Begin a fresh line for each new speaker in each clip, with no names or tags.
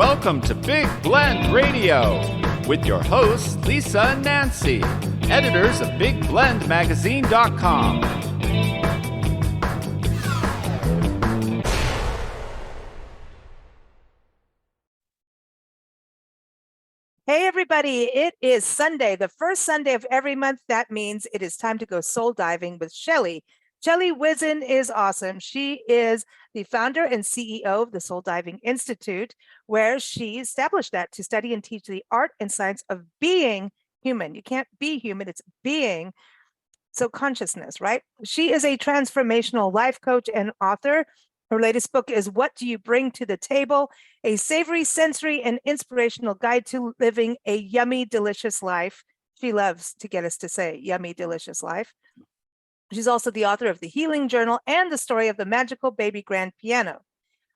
Welcome to Big Blend Radio with your hosts, Lisa and Nancy, editors of BigBlendMagazine.com.
Hey, everybody. It is Sunday, the first Sunday of every month. That means it is time to go soul diving with Shelley. Shelley Whizin is awesome. She is the founder and CEO of the Soul Diving Institute, where she established that to study and teach the art and science of being human. You can't be human, it's being. So consciousness, right? She is a transformational life coach and author. Her latest book is What Do You Bring to the Table? A savory, sensory, and inspirational guide to living a yummy, delicious life. She loves to get us to say yummy, delicious life. She's also the author of The Healing Journal and the story of the magical baby grand piano.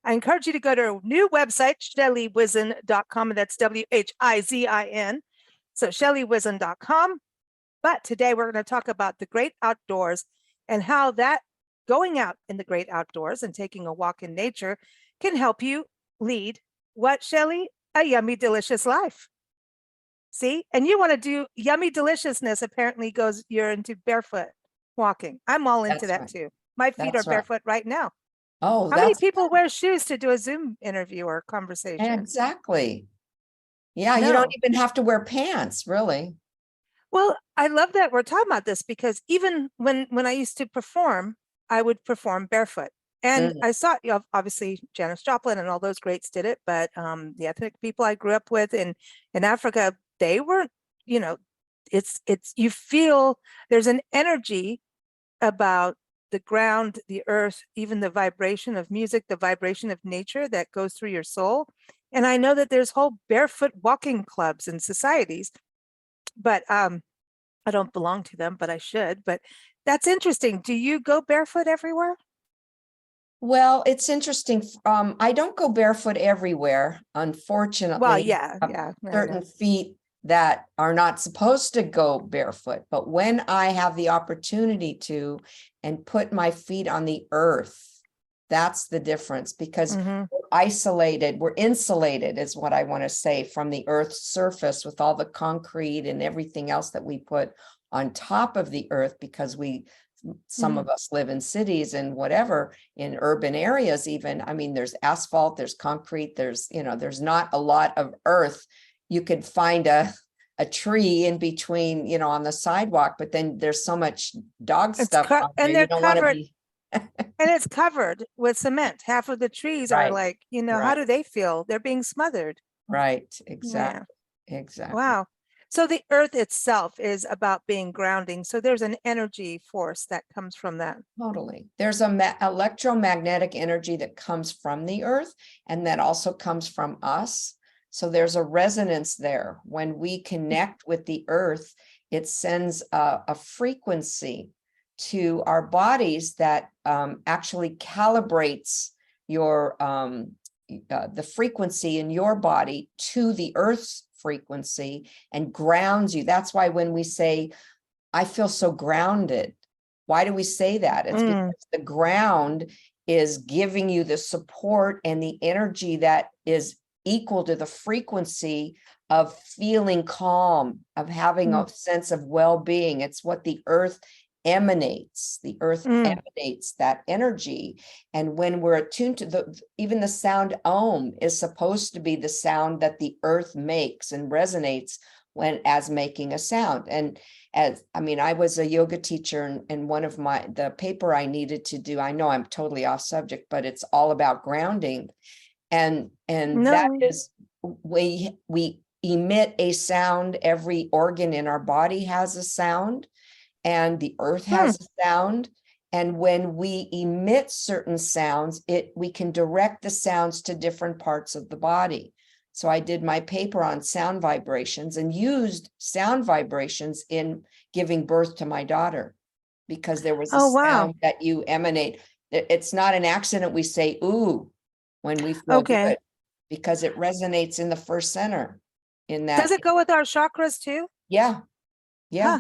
I encourage you to go to her new website, ShelleyWhizin.com, and that's WHIZIN. So ShelleyWhizin.com. But today we're going to talk about the great outdoors and how that going out in the great outdoors and taking a walk in nature can help you lead what, Shelley? A yummy, delicious life. See? And you want to do yummy deliciousness, apparently you're into barefoot walking. I'm all into that too. My feet are barefoot right now.
Oh,
how many people wear shoes to do a Zoom interview or conversation?
Exactly. Yeah, you don't even have to wear pants, really.
Well, I love that we're talking about this because even when I used to perform, I would perform barefoot. And I saw, obviously, Janis Joplin and all those greats did it, but the ethnic people I grew up with in Africa, they weren't, it's you feel there's an energy about the ground, the earth, even the vibration of music, the vibration of nature that goes through your soul. And I know that there's whole barefoot walking clubs and societies, but I don't belong to them, but I should. But that's interesting. Do you go barefoot everywhere?
Well, it's interesting. I don't go barefoot everywhere, unfortunately.
Well, yeah.
Certain feet that are not supposed to go barefoot. But when I have the opportunity to and put my feet on the earth, that's the difference, because we're isolated, we're insulated is what I want to say from the earth's surface with all the concrete and everything else that we put on top of the earth, because some of us live in cities and whatever, in urban areas even. I mean, there's asphalt, there's concrete, there's not a lot of earth. You could find a tree in between, on the sidewalk, but then there's so much dog stuff out there,
and they're covered. And it's covered with cement. Half of the trees are like, how do they feel? They're being smothered.
Right. Exactly. Yeah. Exactly.
Wow. So the earth itself is about being grounding. So there's an energy force that comes from that.
Totally. There's electromagnetic energy that comes from the earth, and that also comes from us. So there's a resonance there. When we connect with the earth, it sends a frequency to our bodies that actually calibrates your the frequency in your body to the earth's frequency and grounds you. That's why when we say, I feel so grounded, why do we say that? It's because the ground is giving you the support and the energy that is equal to the frequency of feeling calm, of having a sense of well-being. It's what the earth emanates. The earth emanates that energy. And when we're attuned to even the sound Om is supposed to be the sound that the earth makes and resonates as making a sound. And I was a yoga teacher, and one of the paper I needed to do, I know I'm totally off subject, but it's all about grounding. And that is, we emit a sound. Every organ in our body has a sound, and the earth has a sound. And when we emit certain sounds, we can direct the sounds to different parts of the body. So I did my paper on sound vibrations and used sound vibrations in giving birth to my daughter, because there was a sound that you emanate. It's not an accident we say ooh when we feel good, because it resonates in the first center. In that,
does it go with our chakras too?
Yeah.
Yeah.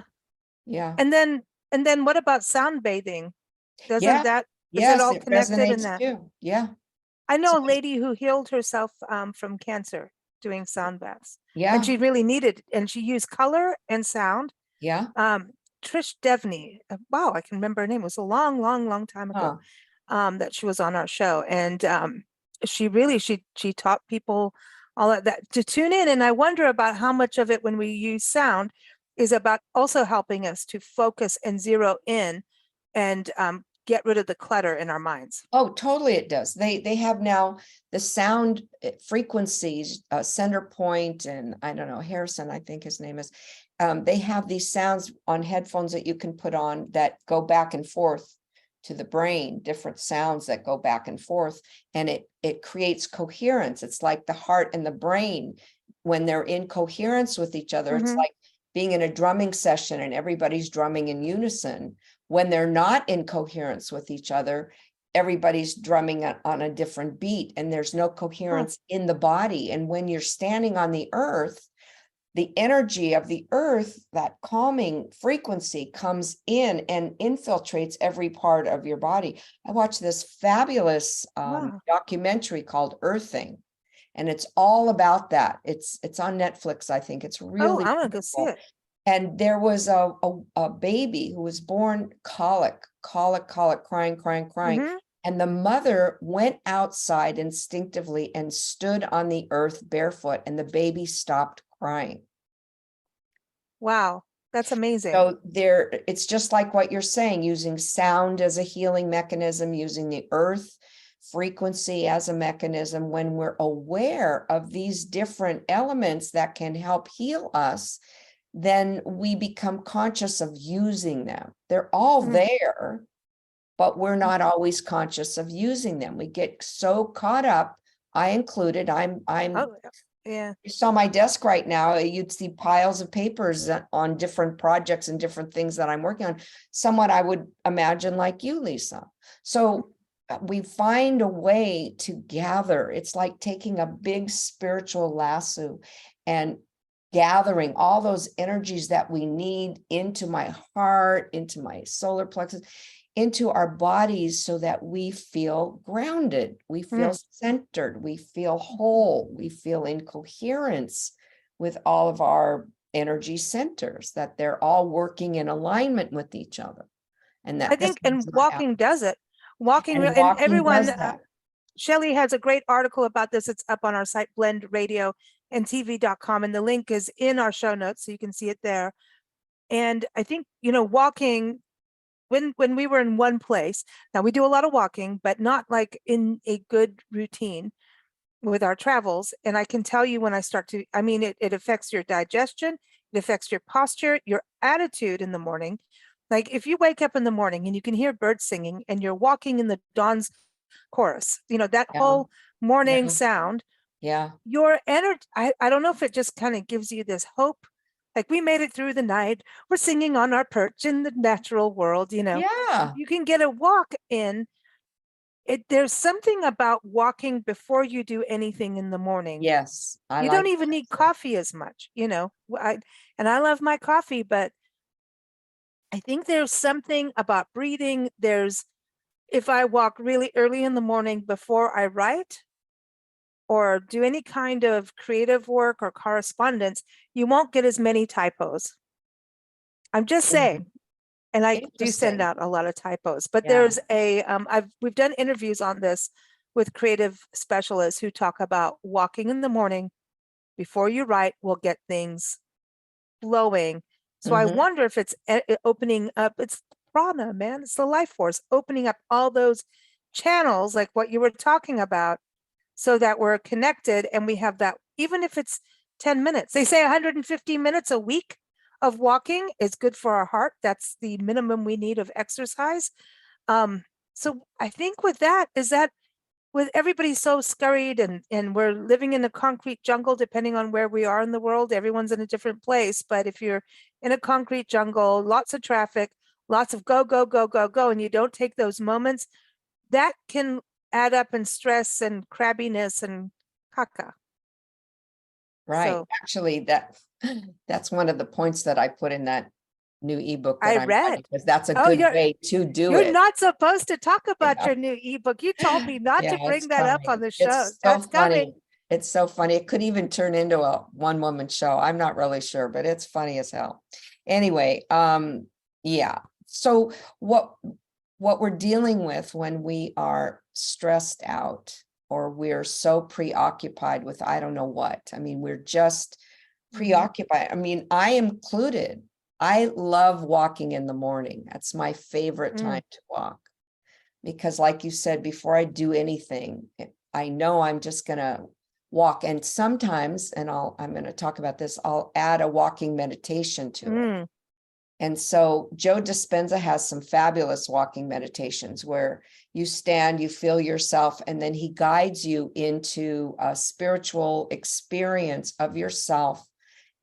And then what about sound bathing? Does it all connected in that?
Too. Yeah.
I know
So,
a lady who healed herself from cancer doing sound baths, and
yeah,
she really needed, and she used color and sound.
yeah.
Trish Devney, wow, I can remember her name. It was a long, long, long time ago
Huh.
that she was on our show, and she really she taught people all of that to tune in. And I wonder about how much of it, when we use sound, is about also helping us to focus and zero in and get rid of the clutter in our minds.
Oh, totally it does. They have now the sound frequencies, Center Point, and I don't know, Harrison, I think his name is. They have these sounds on headphones that you can put on that go back and forth to the brain, different sounds that go back and forth, and it creates coherence. It's like the heart and the brain, when they're in coherence with each other, it's
Mhm.
like being in a drumming session and everybody's drumming in unison. When they're not in coherence with each other, everybody's drumming on a different beat and there's no coherence in the body. And when you're standing on the earth, the energy of the earth, that calming frequency, comes in and infiltrates every part of your body. I watched this fabulous
Wow.
documentary called Earthing, and it's all about that. It's on Netflix, I think. It's
Oh,
really
I want to go see
beautiful.
it.
And there was a baby who was born colic, crying, crying, crying.
Mhm.
And the mother went outside instinctively and stood on the earth barefoot, and the baby stopped crying.
Wow, that's amazing.
So it's just like what you're saying, using sound as a healing mechanism, using the earth frequency as a mechanism. When we're aware of these different elements that can help heal us, then we become conscious of using them. They're all
Mm.
there, but we're not always conscious of using them. We get so caught up, I included. I'm
Oh, yeah.
You saw my desk right now, you'd see piles of papers on different projects and different things that I'm working on. Somewhat, I would imagine, like you, Lisa. So we find a way to gather. It's like taking a big spiritual lasso and gathering all those energies that we need into my heart, into my solar plexus, into our bodies, so that we feel grounded, we feel centered, we feel whole, we feel in coherence with all of our energy centers, that they're all working in alignment with each other. And
I
that this
think,
does
and
not happen.
walking does it. Walking,
And
and
walking
everyone,
does that.
Shelley has a great article about this. It's up on our site, blendradio and tv.com. And the link is in our show notes, so you can see it there. And I think, walking, when we were in one place, now we do a lot of walking, but not like in a good routine with our travels. And I can tell you, when I start to, it affects your digestion, it affects your posture, your attitude in the morning. Like if you wake up in the morning and you can hear birds singing and you're walking in the dawn's chorus, that
Yeah,
whole morning
yeah,
sound,
yeah,
your energy, I don't know if it just kind of gives you this hope. Like we made it through the night. We're singing on our perch in the natural world,
yeah.
You can get a walk in. There's something about walking before you do anything in the morning.
Yes, I
You
like
don't even
that
need
too.
coffee as much, and I love my coffee, but I think there's something about breathing. If I walk really early in the morning before I write or do any kind of creative work or correspondence, you won't get as many typos. I'm just saying. And I do send
Interesting.
out a lot of typos, but
Yeah.
there's we've done interviews on this with creative specialists who talk about walking in the morning before you write will get things flowing. So I
Mhm.
wonder if it's opening up, it's prana, man, it's the life force opening up all those channels, like what you were talking about, so that we're connected and we have that, even if it's 10 minutes. They say 150 minutes a week of walking is good for our heart. That's the minimum we need of exercise. So I think with that is that with everybody so scurried and we're living in a concrete jungle, depending on where we are in the world, everyone's in a different place. But if you're in a concrete jungle, lots of traffic, lots of go, go, go, go, go, and you don't take those moments, that can add up in stress and crabbiness and caca.
Right.
So
Actually, that's one of the points that I put in that new ebook
I
that I'm writing,
read.
because that's a
Oh,
good way to do
you're
it.
not supposed to talk about
Yeah.
your new ebook. You told me not to
Yeah, it's
bring that up on
coming.
the show.
It's so
That's coming.
funny. It's so funny. It could even turn into a one-woman show. I'm not really sure, but it's funny as hell. Anyway, yeah. So what we're dealing with when we are stressed out, or we're so preoccupied with I don't know what. I mean, we're just preoccupied. I mean, I am included. I love walking in the morning. That's my favorite time to walk. Because like you said, before I do anything, I know I'm just gonna walk. And sometimes, and I'm gonna talk about this, I'll add a walking meditation to it. And so Joe Dispenza has some fabulous walking meditations where you stand, you feel yourself, and then he guides you into a spiritual experience of yourself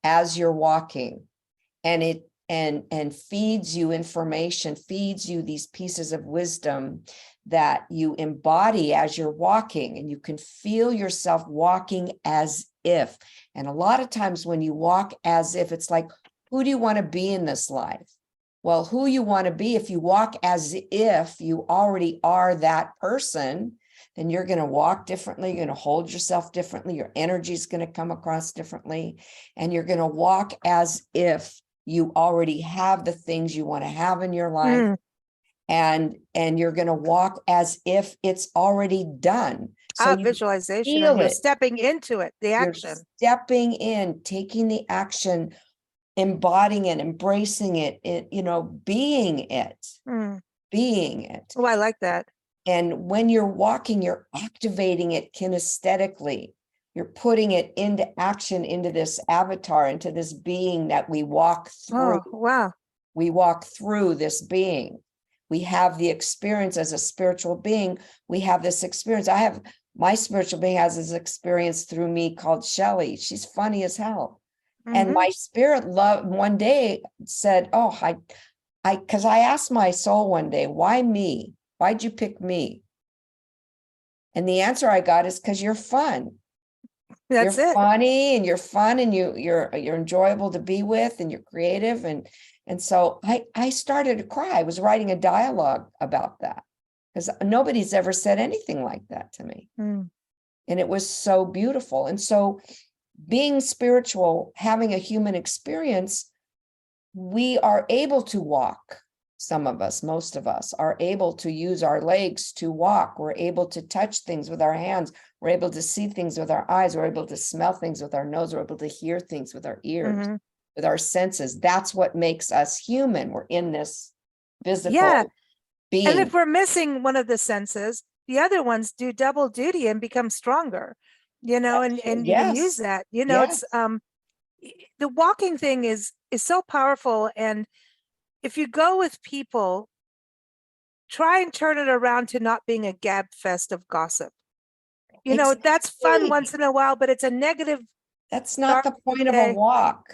as you're walking. And it and feeds you information, feeds you these pieces of wisdom that you embody as you're walking, and you can feel yourself walking as if. And a lot of times when you walk as if, it's like, who do you want to be in this life? Well, who you want to be, if you walk as if you already are that person, then you're going to walk differently. You're going to hold yourself differently. Your energy is going to come across differently. And you're going to walk as if you already have the things you want to have in your life. And you're going to walk as if it's already done. So you
Visualization,
feel
and you're
it.
stepping into it, the action.
You're stepping in, taking the action, embodying it, embracing it, being it, being it.
Oh, I like that.
And when you're walking, you're activating it kinesthetically. You're putting it into action, into this avatar, into this being that we walk through.
Oh, wow.
We walk through this being. We have the experience as a spiritual being. We have this experience. My spiritual being has this experience through me called Shelley. She's funny as hell. And my spirit love one day said, oh, because I asked my soul one day, why me? Why'd you pick me? And the answer I got is because you're fun.
That's
You're
it.
funny, and you're fun, and you're enjoyable to be with, and you're creative. And so I started to cry. I was writing a dialogue about that, because nobody's ever said anything like that to me. And it was so beautiful. And so being spiritual, having a human experience, we are able to walk. Some of us, most of us, are able to use our legs to walk. We're able to touch things with our hands. We're able to see things with our eyes. We're able to smell things with our nose. We're able to hear things with our ears, with our senses. That's what makes us human. We're in this physical being.
And if we're missing one of the senses, the other ones do double duty and become stronger, and you can use that, it's the walking thing is so powerful. And if you go with people, try and turn it around to not being a gab fest of gossip. That's fun once in a while, but it's a negative.
That's not the point of a walk.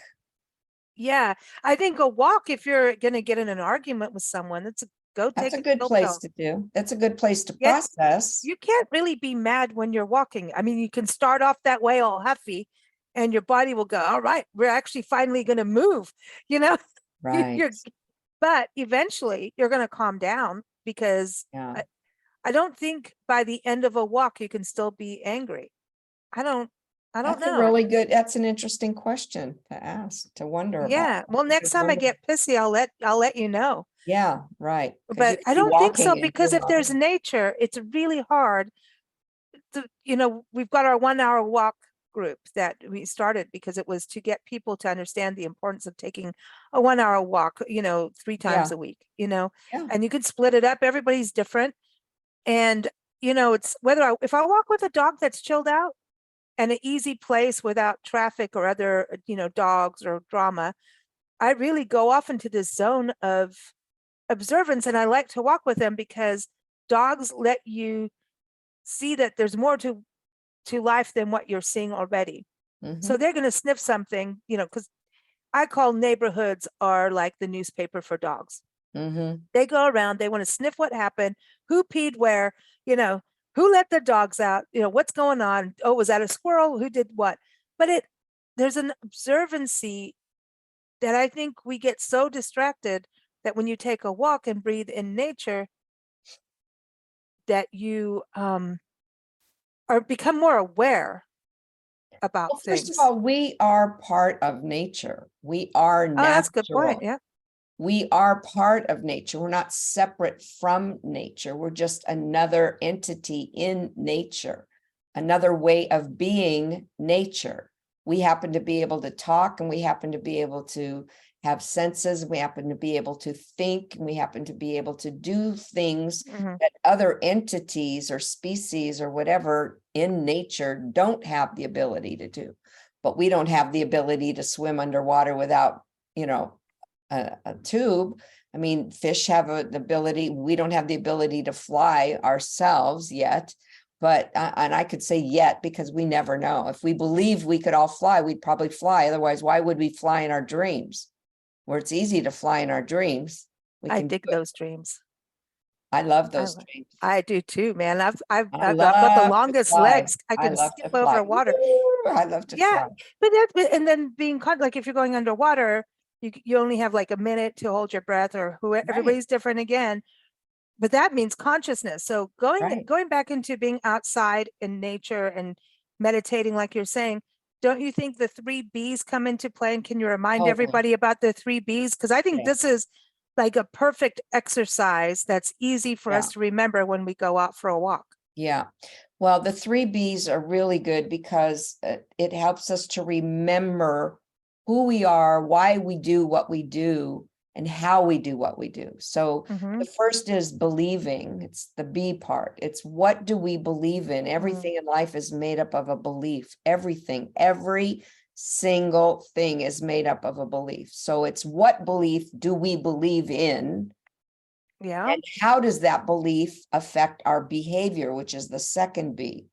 Yeah, I think a walk, if you're going to get in an argument with someone, that's
a good place to do. That's a good place to process.
You can't really be mad when you're walking. I mean, you can start off that way all huffy, and your body will go, all right, we're actually finally going to move,
Right.
But eventually you're going to calm down, because I don't think by the end of a walk you can still be angry. I don't know.
That's an interesting question to ask, to wonder about.
Yeah. Well, next time I get pissy, I'll let you know.
Yeah, right.
But I don't think so, because if there's nature, it's really hard to, we've got our 1 hour walk group that we started because it was to get people to understand the importance of taking a 1 hour walk, 3 times a week, and you can split it up. Everybody's different. And, it's if I walk with a dog that's chilled out and an easy place without traffic or other, dogs or drama, I really go off into this zone of observance. And I like to walk with them because dogs let you see that there's more to life than what you're seeing already. So they're going to sniff something, because I call neighborhoods are like the newspaper for dogs. They go around, they want to sniff what happened, who peed where, who let the dogs out, what's going on. Oh, was that a squirrel? Who did what? But there's an observancy that I think we get so distracted that when you take a walk and breathe in nature, that you or become more aware about
Well, first of
things.
all, we are part of nature. We are
Oh, that's a good point.
natural.
Yeah.
We are part of nature. We're not separate from nature. We're just another entity in nature, another way of being nature. We happen to be able to talk, and we happen to be able to have senses. We happen to be able to think, and we happen to be able to do things
Mhm.
that other entities or species or whatever in nature don't have the ability to do. But we don't have the ability to swim underwater without, a tube. I mean, fish have the ability. We don't have the ability to fly ourselves yet, but and I could say yet because we never know. If we believe we could all fly, we'd probably fly. Otherwise, why would we fly in our dreams? Where it's easy to fly in our dreams, we
I
can
dig
do it.
those dreams.
I love
I,
those
lo-
dreams.
I do too, man.
I
I've got the
love to
longest
fly.
legs. I
I
can
love
skip
to fly.
over water.
Woo! I love to
Yeah,
fly.
and then being caught, like if you're going underwater, you only have like a minute to hold your breath, or who
Right,
everybody's different again. But that means consciousness. So
right.
going back into being outside in nature and meditating, like you're saying, don't you think the 3 Bs come into play? And can you remind
Totally.
everybody about the 3 Bs? Because I think
Yeah,
this is like a perfect exercise that's easy for
yeah.
us to remember when we go out for a walk.
Yeah. Well, the 3 Bs are really good because it helps us to remember who we are, why we do what we do, and how we do what we do. So
Mm-hmm.
the first is believing. It's the B part. It's what do we believe in? Everything in life is made up of a belief. Everything, every single thing is made up of a belief. So it's what belief do we believe in?
Yeah.
And how does that belief affect our behavior, which is the second B?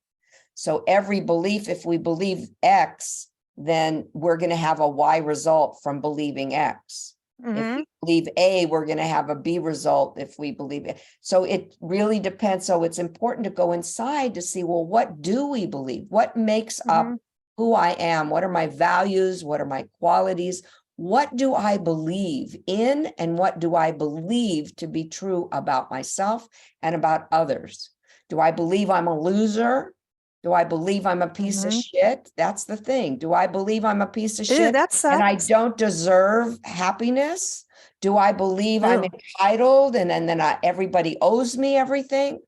So every belief, if we believe X, then we're going to have a Y result from believing X. If
Mm-hmm.
we believe A, we're going to have a B result if we believe it. So it really depends. So it's important to go inside to see, well, what do we believe? What makes up
Mm-hmm.
who I am? What are my values? What are my qualities? What do I believe in? And what do I believe to be true about myself and about others? Do I believe I'm a loser? Do I believe I'm a piece of
Mm-hmm.
shit? That's the thing. Do I believe I'm a piece of
Ew,
shit
that
and I
sucks.
don't deserve happiness? Do I believe I'm
Ew.
entitled and then everybody owes me everything?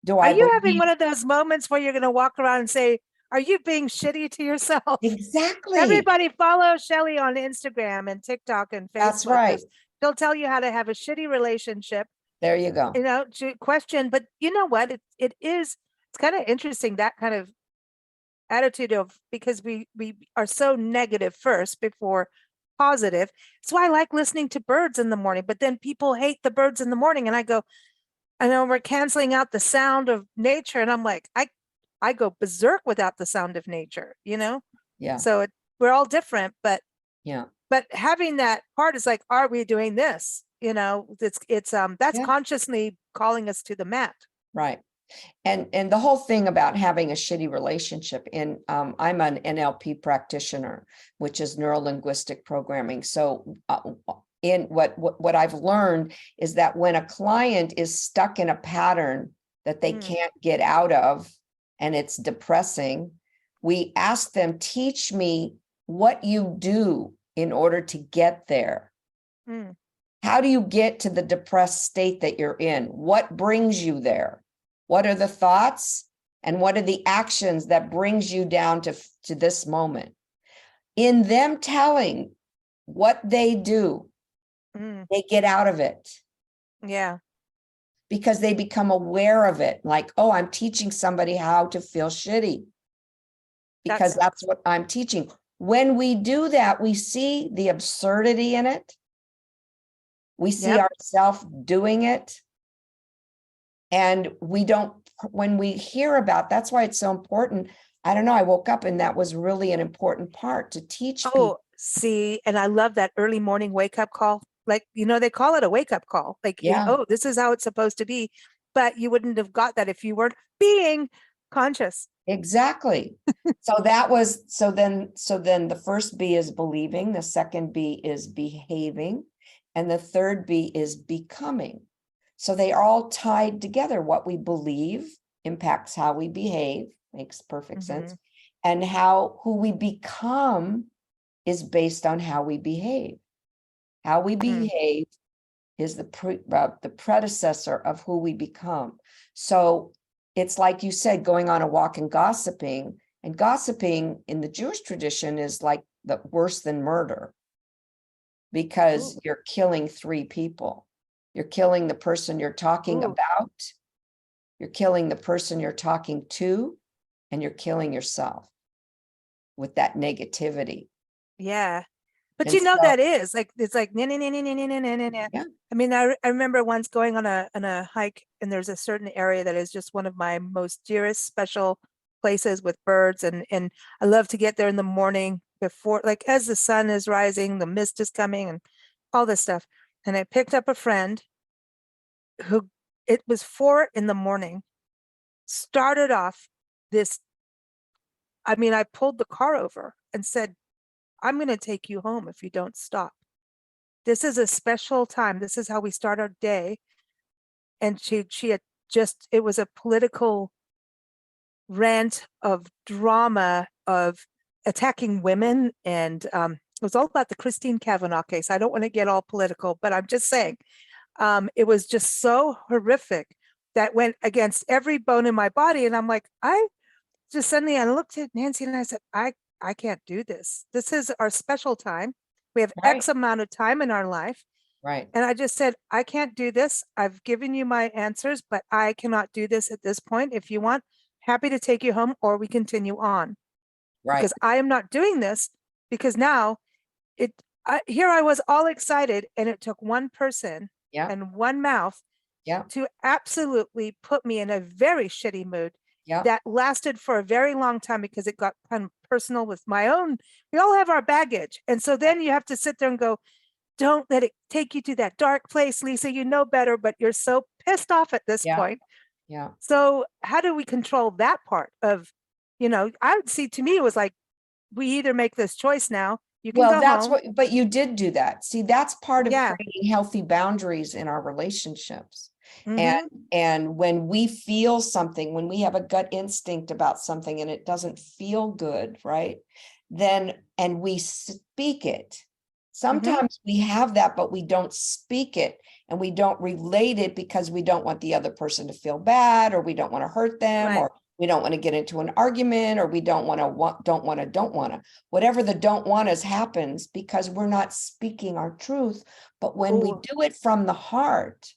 Do
Are
I
you having
believe
one of those moments where you're going to walk around and say, are you being shitty to yourself?
exactly?
Everybody follow Shelley on Instagram and TikTok and
That's
Facebook,
right.
because she'll tell you how to have a shitty relationship,
There you go.
to question. But you know what? It's kind of interesting, that kind of attitude of, because we are so negative first before positive. That's why I like listening to birds in the morning, but then people hate the birds in the morning. And I go, I know we're canceling out the sound of nature. And I'm like, I go berserk without the sound of nature.
Yeah.
So we're all different, but
Yeah.
having that part is like, are we doing this? It's that's
Yeah.
consciously calling us to the mat.
Right. And the whole thing about having a shitty relationship I'm an NLP practitioner, which is neuro linguistic programming. So in what I've learned is that when a client is stuck in a pattern that they can't get out of, and it's depressing, we ask them, teach me what you do in order to get there.
Mm.
How do you get to the depressed state that you're in? What brings you there? What are the thoughts and what are the actions that brings you down to this moment? In them telling what they do, they get out of it
Yeah.
because they become aware of it. Like, oh, I'm teaching somebody how to feel shitty because that's what I'm teaching. When we do that, we see the absurdity in it. We see
Yep.
ourselves doing it. And we don't, when we hear about, that's why it's so important. I don't know, I woke up and that was really an important part to teach people.
Oh, see, and I love that early morning wake up call. Like, they call it a wake up call. Like,
Yeah.
oh, this is how it's supposed to be. But you wouldn't have got that if you weren't being conscious.
Exactly. So then the first B is believing, the second B is behaving, and the third B is becoming. So they are all tied together. What we believe impacts how we behave, makes perfect sense. And who we become is based on how we behave. How we behave is the predecessor of who we become. So it's like you said, going on a walk and gossiping in the Jewish tradition is like worse than murder, because you're killing three people. You're killing the person you're talking about, you're killing the person you're talking to, and you're killing yourself with that negativity.
Yeah. But
And
you know,
so,
that is like, it's like, nah, nah, nah, nah, nah, nah, nah, nah, nah.
yeah,
I mean, I remember once going on a hike, and there's a certain area that is just one of my most dearest special places with birds. And I love to get there in the morning before, like as the sun is rising, the mist is coming and all this stuff. And I picked up a friend who, it was 4 a.m, started off this. I mean, I pulled the car over and said, I'm going to take you home if you don't stop. This is a special time. This is how we start our day. And she had just, it was a political rant of drama of attacking women. And it was all about the Christine Kavanaugh case. I don't want to get all political, but I'm just saying, it was just so horrific that went against every bone in my body. And I'm like, I looked at Nancy and I said, I can't do this. This is our special time. We have
right,
X amount of time in our life.
right,
And I just said, I can't do this. I've given you my answers, but I cannot do this at this point. If you want, happy to take you home, or we continue on,
right.
because I am not doing this, because now here I was all excited, and it took one person
Yeah,
and one mouth
yeah,
to absolutely put me in a very shitty mood
yeah,
that lasted for a very long time, because it got kind of personal with my own. We all have our baggage. And so then you have to sit there and go, don't let it take you to that dark place, Lisa. You know better, but you're so pissed off at this
yeah,
point.
yeah.
So how do we control that part of, I would see, to me, it was like, we either make this choice now, you can
Well,
go
that's
home.
but you did do that. See, that's part of
Yeah.
creating healthy boundaries in our relationships. And
Mhm.
and when we feel something, when we have a gut instinct about something and it doesn't feel good, right? Then, and we speak it.
Mhm.
Sometimes we have that, but we don't speak it and we don't relate it because we don't want the other person to feel bad, or we don't want to hurt them,
Right.
or we don't want to get into an argument, or we don't want to, whatever the don't want us happens because we're not speaking our truth. But when we
Ooh.
do it from the heart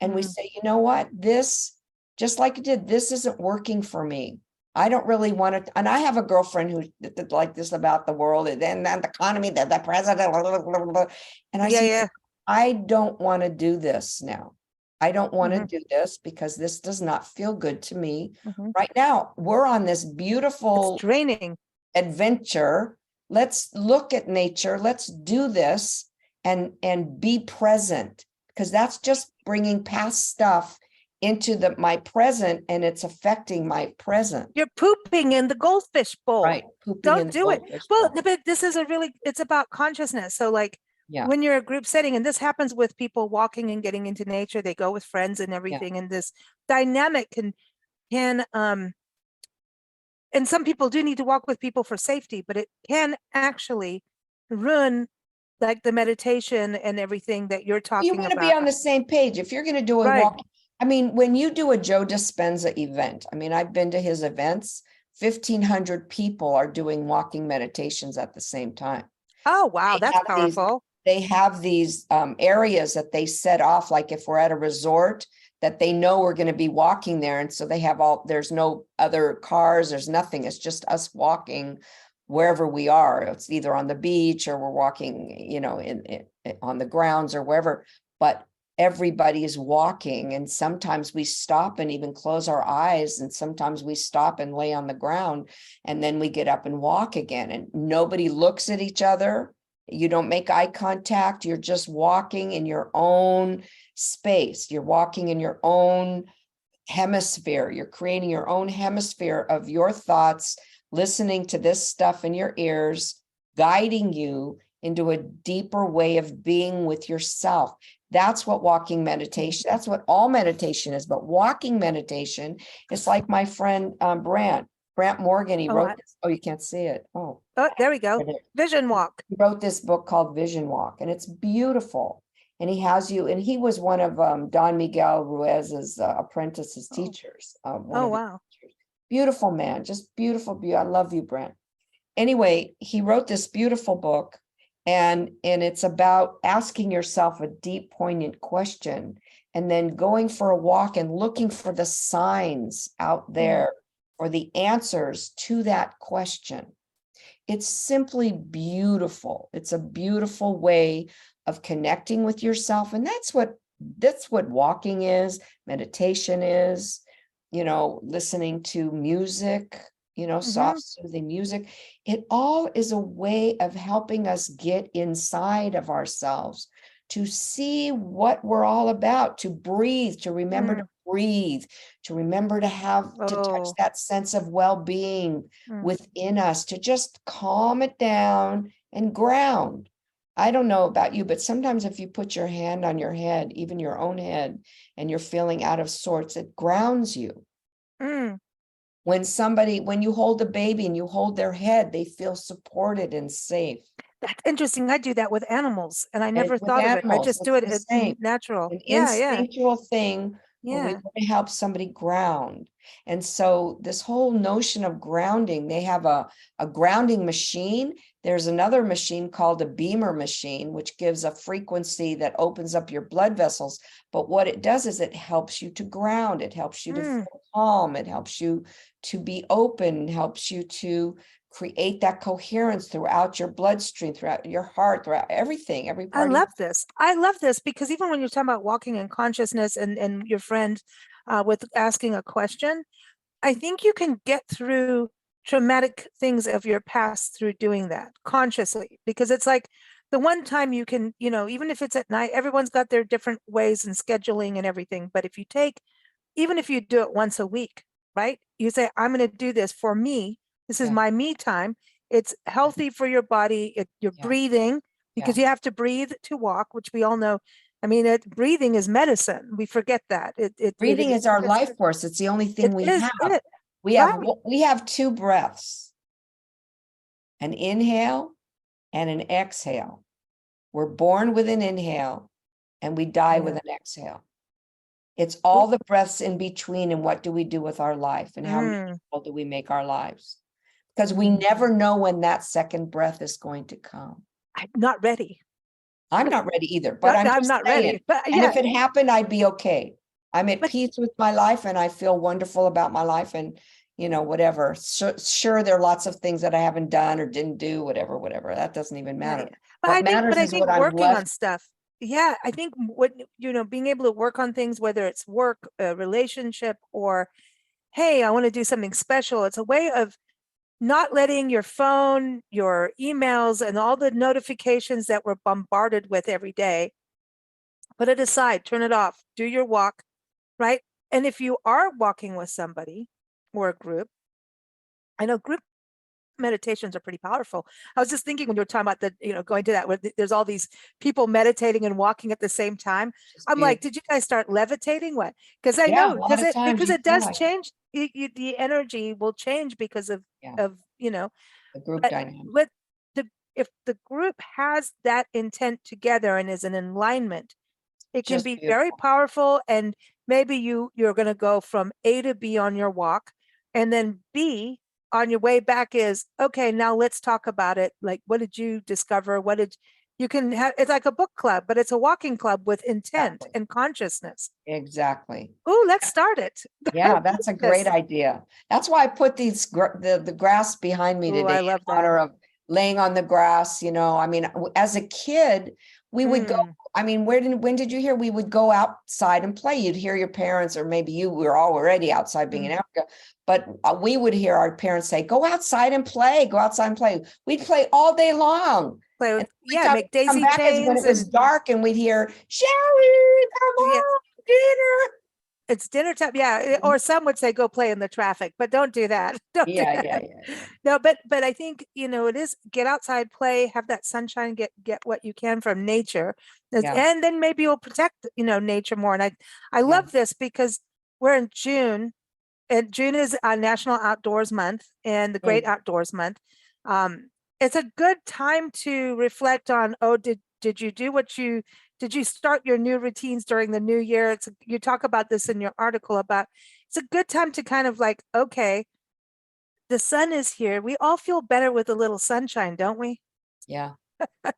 and we
Mm.
say, you know what, this, just like you did, this isn't working for me. I don't really want it. And I have a girlfriend who did like this about the world and then the economy, the president, blah, blah, blah, blah. And I
Yeah,
said,
yeah.
I don't want to do this now. I don't want to
Mhm.
do this because this does not feel good to me.
Mhm.
Right now, we're on this
It's
beautiful
draining.
adventure. Let's look at nature. Let's do this and be present, because that's just bringing past stuff into my present, and it's affecting my present.
You're pooping in the goldfish bowl.
Right. Pooping in
Don't
the
do it.
goldfish
Well,
bowl.
but this is it's about consciousness. So like,
Yeah.
when you're a group setting, and this happens with people walking and getting into nature, they go with friends and
Yeah.
everything. And this dynamic can, and some people do need to walk with people for safety, but it can actually ruin like the meditation and everything that you're
You
talking
want to be
about.
on the same page. If you're going to do a
Right.
walk, I mean, when you do a Joe Dispenza event, I mean, I've been to his events, 1,500 people are doing walking meditations at the same time.
Oh, wow. That's powerful.
They have these areas that they set off, like if we're at a resort, that they know we're going to be walking there. And so they have there's no other cars, there's nothing. It's just us walking wherever we are. It's either on the beach or we're walking, in on the grounds or wherever, but everybody is walking. And sometimes we stop and even close our eyes. And sometimes we stop and lay on the ground, and then we get up and walk again, and nobody looks at each other. You don't make eye contact. You're just walking in your own space. You're walking in your own hemisphere. You're creating your own hemisphere of your thoughts, listening to this stuff in your ears, guiding you into a deeper way of being with yourself. That's what walking meditation, that's what all meditation is. But walking meditation is like my friend Brant Morgan. He wrote this. Oh, you can't see it. Oh,
there we go. Vision Walk.
He wrote this book called Vision Walk, and it's beautiful. And he has you, and he was one of Don Miguel Ruiz's apprentices, teachers.
Wow.
Teachers. Beautiful man, just beautiful. I love you, Brent. Anyway, he wrote this beautiful book, and it's about asking yourself a deep, poignant question, and then going for a walk and looking for the signs out there or the answers to that question. It's simply beautiful. It's a beautiful way of connecting with yourself. And that's what walking is, meditation is, listening to music, soft, soothing music. It all is a way of helping us get inside of ourselves, to see what we're all about, to breathe, to remember to breathe, to remember to touch that sense of well-being within us, to just calm it down and ground. I don't know about you, but sometimes if you put your hand on your head, even your own head, and you're feeling out of sorts, it grounds you. When you hold a baby and you hold their head, they feel supported and safe.
That's interesting. I do that with animals, and I never thought of it. I just do it as natural.
An instinctual thing when we want to help somebody ground. And so this whole notion of grounding, they have a grounding machine. There's another machine called a beamer machine, which gives a frequency that opens up your blood vessels. But what it does is it helps you to ground. It helps you to feel calm. It helps you to be open, helps you to create that coherence throughout your bloodstream, throughout your heart, throughout everything, every part.
I love this because even when you're talking about walking in consciousness and your friend with asking a question, I think you can get through traumatic things of your past through doing that consciously, because it's like the one time you can, even if it's at night, everyone's got their different ways and scheduling and everything. But even if you do it once a week, right? You say, I'm going to do this for me. This is my me time. It's healthy for your body. You're breathing, because you have to breathe to walk, which we all know. I mean, breathing is medicine. We forget that.
Breathing is our life force. It's the only thing we have. We have two breaths, an inhale and an exhale. We're born with an inhale and we die with an exhale. It's all the breaths in between, and what do we do with our life, and how meaningful do we make our lives? Because we never know when that second breath is going to come.
I'm not ready.
I'm not ready either, but I'm not ready. But, and if it happened, I'd be okay. I'm at peace with my life, and I feel wonderful about my life, and whatever. Sure, there are lots of things that I haven't done or didn't do, whatever. That doesn't even matter.
But I think working on stuff. Yeah, I think being able to work on things, whether it's work, a relationship, or, hey, I want to do something special. It's a way of not letting your phone, your emails, and all the notifications that we're bombarded with every day, put it aside, turn it off, do your walk, right? And if you are walking with somebody or a group, I know group meditations are pretty powerful. I was just thinking when you were talking about going to that, where there's all these people meditating and walking at the same time. I'm like, did you guys start levitating? What? Because I know because it does change. The energy will change because of the
group dynamic.
If the group has that intent together and is in alignment, it can be very powerful. And maybe you're going to go from A to B on your walk, and then B on your way back is, okay, now let's talk about it. Like, what did you discover? You can have, it's like a book club, but it's a walking club with intent and consciousness.
Exactly.
Oh, let's start it.
Yeah, that's a great idea. That's why I put the grass behind me today.
I love
in honor of laying on the grass. I mean, as a kid, we would go, I mean, when did you hear we would go outside and play? You'd hear your parents, or maybe you were already outside being in Africa, but we would hear our parents say, go outside and play, go outside and play. We'd play all day long.
Make daisy chains
when it was dark, and we'd hear, Shelley, come on, dinner.
It's dinner time. Yeah. Or some would say go play in the traffic, but don't do that. Don't do
Yeah,
that.
yeah.
No, but I think, it is get outside, play, have that sunshine, get what you can from nature.
Yeah.
And then maybe you'll protect, nature more. And I
Yeah.
love this because we're in June, and June is National Outdoors Month and the Great Outdoors Month. It's a good time to reflect on, did you do did you start your new routines during the new year? You talk about this in your article about, it's a good time to kind of like, okay, the sun is here. We all feel better with a little sunshine, don't we?
Yeah.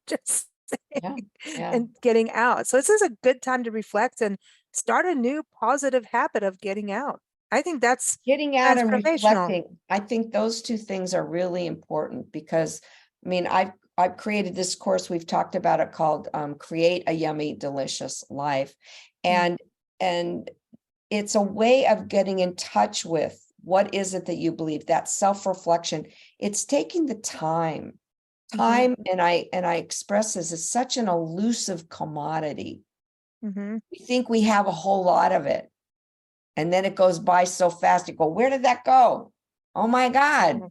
Just
Yeah. Yeah.
and getting out. So this is a good time to reflect and start a new positive habit of getting out. I think that's
Getting out and
transformational.
reflecting. I think those two things are really important because, I mean, I've created this course, we've talked about it, called Create a Yummy, Delicious Life. And it's a way of getting in touch with what is it that you believe, that self-reflection. It's taking the time. Time, and I express this, is such an elusive commodity. We think we have a whole lot of it. And then it goes by so fast. You go, where did that go? Oh my God.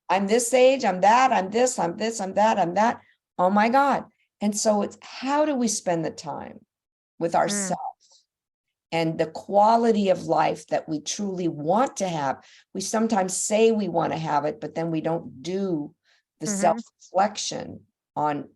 I'm this age, I'm that, I'm this, I'm this, I'm that, I'm that. Oh my God. And so it's, how do we spend the time with ourselves and the quality of life that we truly want to have? We sometimes say we want to have it, but then we don't do the self-reflection on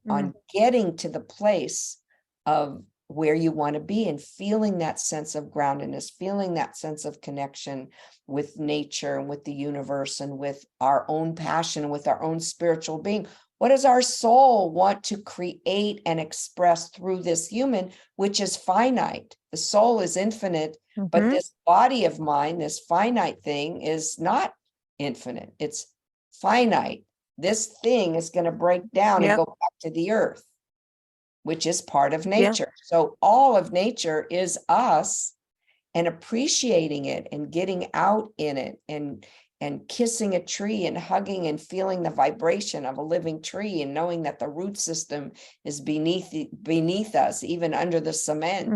getting to the place of where you want to be and feeling that sense of groundedness, feeling that sense of connection with nature and with the universe and with our own passion, with our own spiritual being. What does our soul want to create and express through this human, which is finite? The soul is infinite, but this body of mine, this finite thing, is not infinite. It's finite. This thing is going to break down and go back to the earth, which is part of nature. So all of nature is us, and appreciating it and getting out in it and kissing a tree and hugging and feeling the vibration of a living tree and knowing that the root system is beneath us, even under the cement.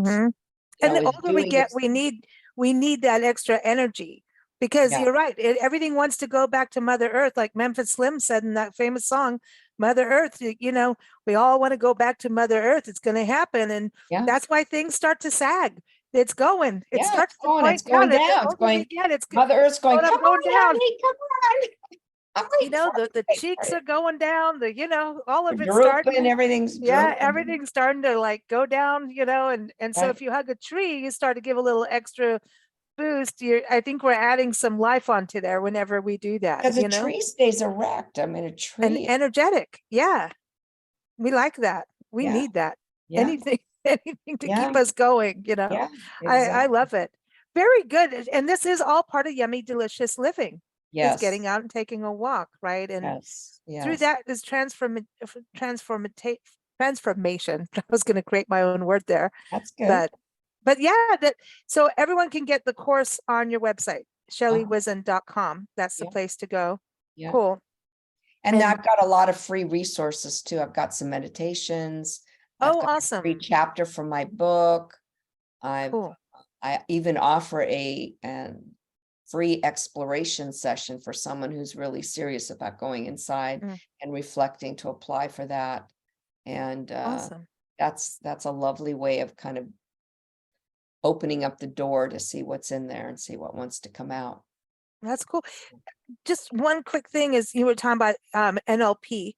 And the older we get, we need that extra energy, because you're right. Everything wants to go back to Mother Earth, like Memphis Slim said in that famous song, Mother Earth. We all want to go back to Mother Earth. It's going to happen. And that's why things start to sag. It's going. It starts to point down.
It's going.
It's
Mother Earth's going. Come
going
on,
down.
honey, come on.
The cheeks are going down. All of it's
drooping.
starting.
Everything's drooping.
Everything's starting to like go down. And so if you hug a tree, you start to give a little extra boost. I think we're adding some life onto there whenever we do that.
Because a tree stays erect. I mean, a tree
and energetic. Yeah, we like that. We need that. Anything to keep us going. I love it. Very good. And this is all part of yummy, delicious living. Is getting out and taking a walk, right? And through that is transformation. I was going to create my own word there.
That's good.
But so everyone can get the course on your website, ShelleyWhizin.com. That's the place to go. Cool.
And I've got a lot of free resources too. I've got some meditations.
Awesome.
A free chapter from my book. I even offer a free exploration session for someone who's really serious about going inside and reflecting, to apply for that. And
awesome.
That's a lovely way of kind of opening up the door to see what's in there and see what wants to come out.
That's cool. Just one quick thing is, you were talking about NLP.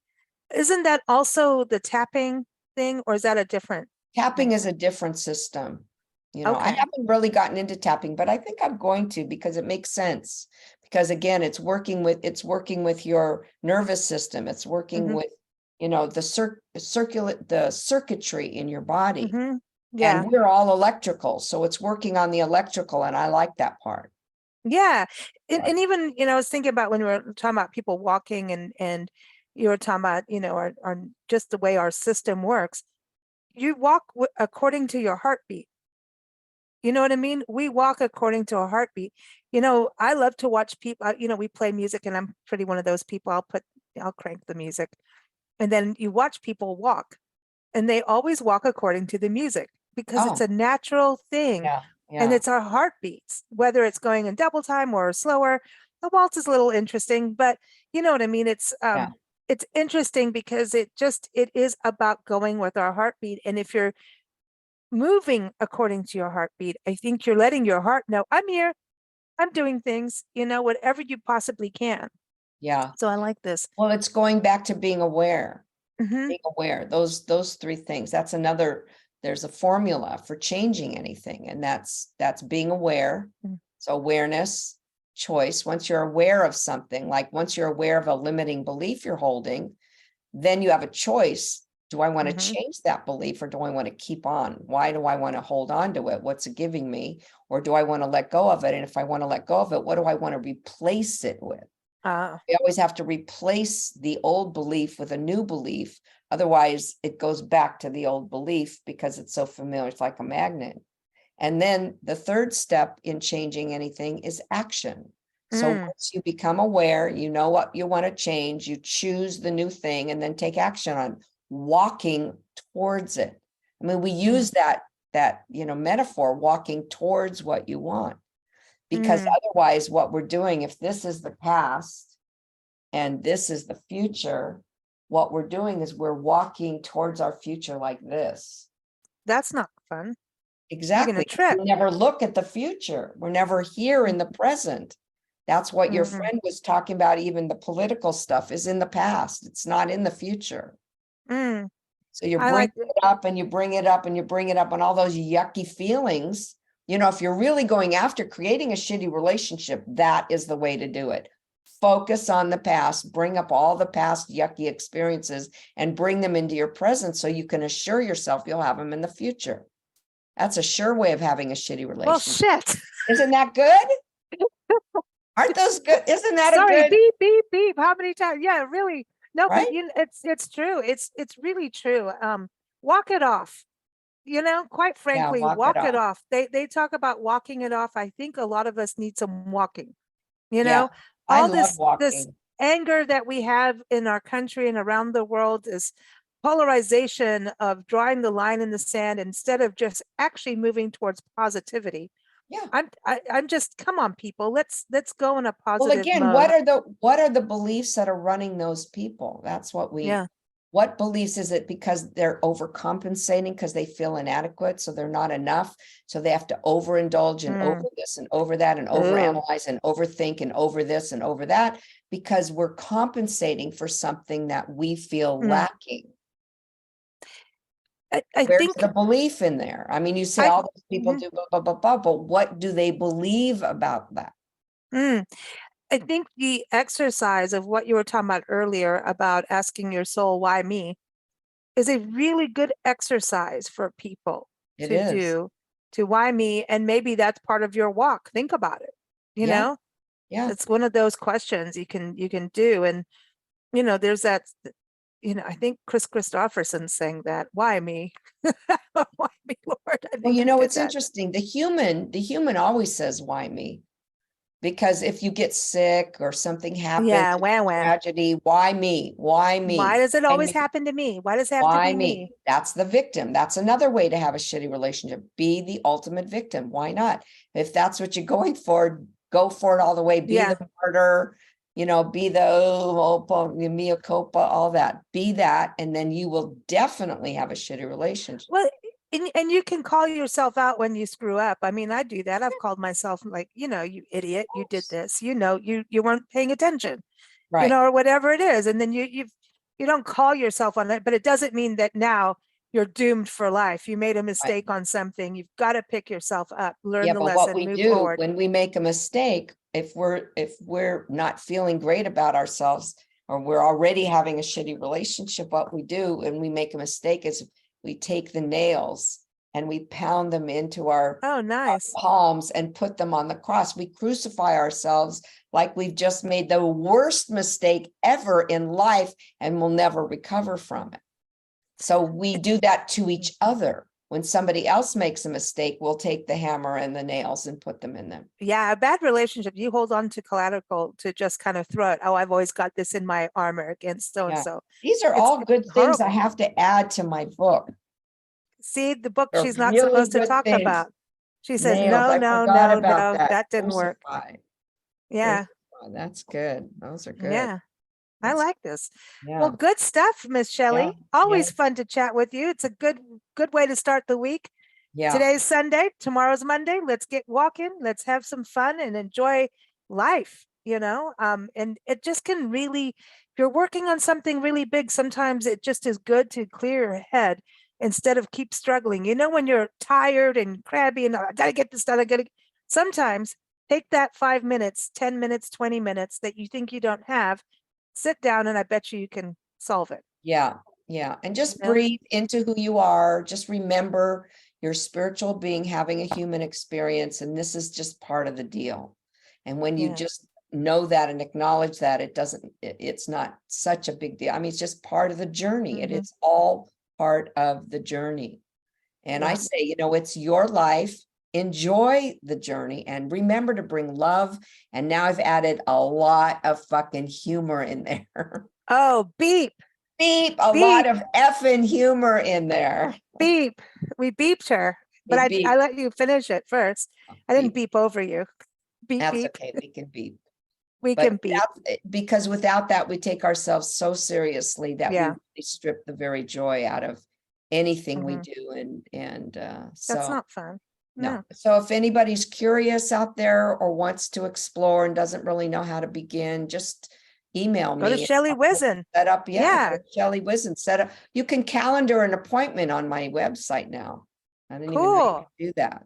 Isn't that also the tapping thing, or is that a different?
Tapping is a different system. I haven't really gotten into tapping, but I think I'm going to, because it makes sense. Because again, it's working with your nervous system. It's working with, the circuitry in your body. And we're all electrical. So it's working on the electrical. And I like that part.
Yeah. And even, I was thinking about when we were talking about people walking and you were talking about, our just the way our system works. You walk according to your heartbeat. You know what I mean? We walk according to a heartbeat. I love to watch people, we play music, and I'm pretty one of those people. I'll crank the music. And then you watch people walk, and they always walk according to the music, because it's a natural thing. And
Yeah.
it's our heartbeats, whether it's going in double time or slower. The waltz is a little interesting, but you know what I mean?
Yeah.
It's interesting because it is about going with our heartbeat. And if you're moving according to your heartbeat, I think you're letting your heart know, I'm here, I'm doing things, whatever you possibly can.
Yeah.
So I like this.
Well, it's going back to being aware.
Mhm.
Being aware. Those three things. That's another. There's a formula for changing anything, and that's being aware.
Mm.
So awareness, choice. Once you're aware of something, like once you're aware of a limiting belief you're holding, then you have a choice. Do I want to
Mhm.
change that belief, or do I want to keep on? Why do I want to hold on to it? What's it giving me? Or do I want to let go of it? And if I want to let go of it, what do I want to replace it with? We always have to replace the old belief with a new belief. Otherwise, it goes back to the old belief because it's so familiar. It's like a magnet. And then the third step in changing anything is action. So
Mm.
once you become aware, you know what you want to change, you choose the new thing and then take action on walking towards it. I mean, we use that metaphor, walking towards what you want. Because
Mm.
otherwise, what we're doing, if this is the past and this is the future, what we're doing is we're walking towards our future like this.
That's not fun. You're gonna
Exactly.
trip.
We never look at the future. We're never here in the present. That's what your
Mhm.
friend was talking about. Even the political stuff is in the past. It's not in the future.
Mm.
So you
I
bring
like
it up and you bring it up and you bring it up and all those yucky feelings. If you're really going after creating a shitty relationship, that is the way to do it. Focus on the past, bring up all the past yucky experiences and bring them into your present so you can assure yourself you'll have them in the future. That's a sure way of having a shitty
well,
relationship.
shit.
Isn't that good? Aren't those good? Isn't that a
Sorry,
good,
beep, beep, beep. How many times? Yeah, really. No, but
right?
it's true. It's really true. Walk it off. Quite
Yeah,
frankly,
walk it
walk it
off.
off. They talk about walking it off. I think a lot of us need some walking. You
Yeah,
know,
I
all
love
this
walking.
anger that we have in our country and around the world is polarization of drawing the line in the sand instead of just actually moving towards positivity.
Yeah.
I'm just, come on, people, let's go in a
Well,
positive
again,
mode.
what are the beliefs that are running those people? That's
Yeah.
what beliefs is it? Because they're overcompensating because they feel inadequate, so they're not enough. So they have to overindulge and over this and over that and
Ooh.
overanalyze and overthink and over this and over that because we're compensating for something that we feel lacking.
I
Where's
think
the belief in there? I mean, you say
I
all those people do blah, blah, blah, blah, but what do they believe about that?
I think the exercise of what you were talking about earlier about asking your soul, why me, is a really good exercise for people
It
to
is.
do, to why me, and maybe that's part of your walk. Think about it. You
Yeah.
know,
Yeah.
it's one of those questions you can do. And there's that, I think Chris Christopherson sang that, why me? Why me, Lord? I
Well,
think he did
it's
that.
interesting. The human always says, why me? Because if you get sick or something happens,
Yeah, wham wham.
tragedy, why me? Why
Why
me?
does it
Why
always
me?
happen to me? Why does it have to
Why
be
me?
me?
That's the victim. That's another way to have a shitty relationship. Be the ultimate victim. Why not? If that's what you're going for, go for it all the way. Be
Yeah.
the martyr, be the mea culpa, all that. Be that, and then you will definitely have a shitty relationship.
Well, and you can call yourself out when you screw up. I mean, I do that. I've called myself like, you idiot, you did this, you weren't paying attention,
Right.
or whatever it is. And then you don't call yourself on it, but it doesn't mean that now you're doomed for life. You made a
Right.
mistake on something. You've got to pick yourself up, learn
Yeah,
the
but what
lesson,
we
move
do
forward.
when we make a mistake, if we're not feeling great about ourselves, or we're already having a shitty relationship, what we do when we make a mistake is we take the nails and we pound them into our
Oh, nice.
palms and put them on the cross. We crucify ourselves like we've just made the worst mistake ever in life and we'll never recover from it. So we do that to each other. When somebody else makes a mistake, we'll take the hammer and the nails and put them in them.
Yeah, a bad relationship, you hold on to collateral to just kind of throw it. Oh, I've always got this in my armor against so and
Yeah.
so.
These are
It's
all good things I
horrible.
have to add to my book.
See, the book
They're
she's not
really
supposed to
good
talk
things.
about. She says,
Nails.
no,
I
no,
forgot
no,
about
no,
that.
that didn't work.
Crucify.
Yeah,
Crucify. That's good. Those are good.
yeah. I
That's-
like this.
Yeah.
Well, good stuff, Miss Shelley.
Yeah,
Always
yeah.
fun to chat with you. It's a good way to start the week.
Yeah.
Today's Sunday, tomorrow's Monday. Let's get walking. Let's have some fun and enjoy life, and it just can really, if you're working on something really big, sometimes it just is good to clear your head instead of keep struggling. When you're tired and crabby and I gotta get this done, sometimes take that 5 minutes, 10 minutes, 20 minutes that you think you don't have, sit down, and I bet you can solve it.
Yeah. Yeah. And just
You know?
breathe into who you are. Just remember your spiritual being having a human experience. And this is just part of the deal. And when you
Yeah.
just know that and acknowledge that, it's not such a big deal. I mean, it's just part of the journey.
Mhm.
It's all part of the journey. And I
Yeah.
say, it's your life. Enjoy the journey and remember to bring love. And now I've added a lot of fucking humor in there.
Oh, beep,
Beep, a
Beep.
lot of effing humor in there.
beep. We beeped her, but
We
I let you finish it first. I didn't beep over you. Beep,
That's
beep.
okay, we can beep.
We
But
can beep.
because without that, we take ourselves so seriously that we
Yeah.
really strip the very joy out of anything we
Mhm.
do. And
That's
so,
not fun.
no. So if anybody's curious out there or wants to explore and doesn't really know how to begin, just email me.
Go to Shelley Whizin.
Set up,
Yeah.
go to Shelley Whizin, set up. You can calendar an appointment on my website now. I didn't even know you
Cool.
could do that.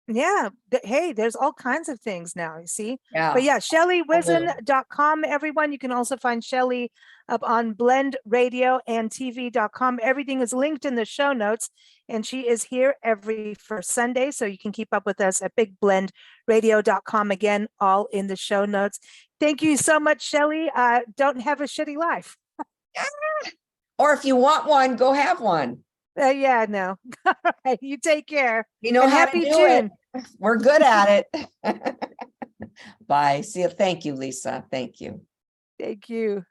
Yeah. Hey, there's all kinds of things now, you see?
Yeah.
But yeah, ShelleyWhizin.com, everyone. You can also find Shelley up on Blend Radio and TV.com. Everything is linked in the show notes. And she is here every first Sunday. So you can keep up with us at bigblendradio.com. Again, all in the show notes. Thank you so much, Shelley. Don't have a shitty life.
Or if you want one, go have one.
Yeah, no. All right. You take care.
You know
And
how
happy
to do
June.
it. We're good at it. Bye. See you. Thank you, Lisa. Thank you.
Thank you.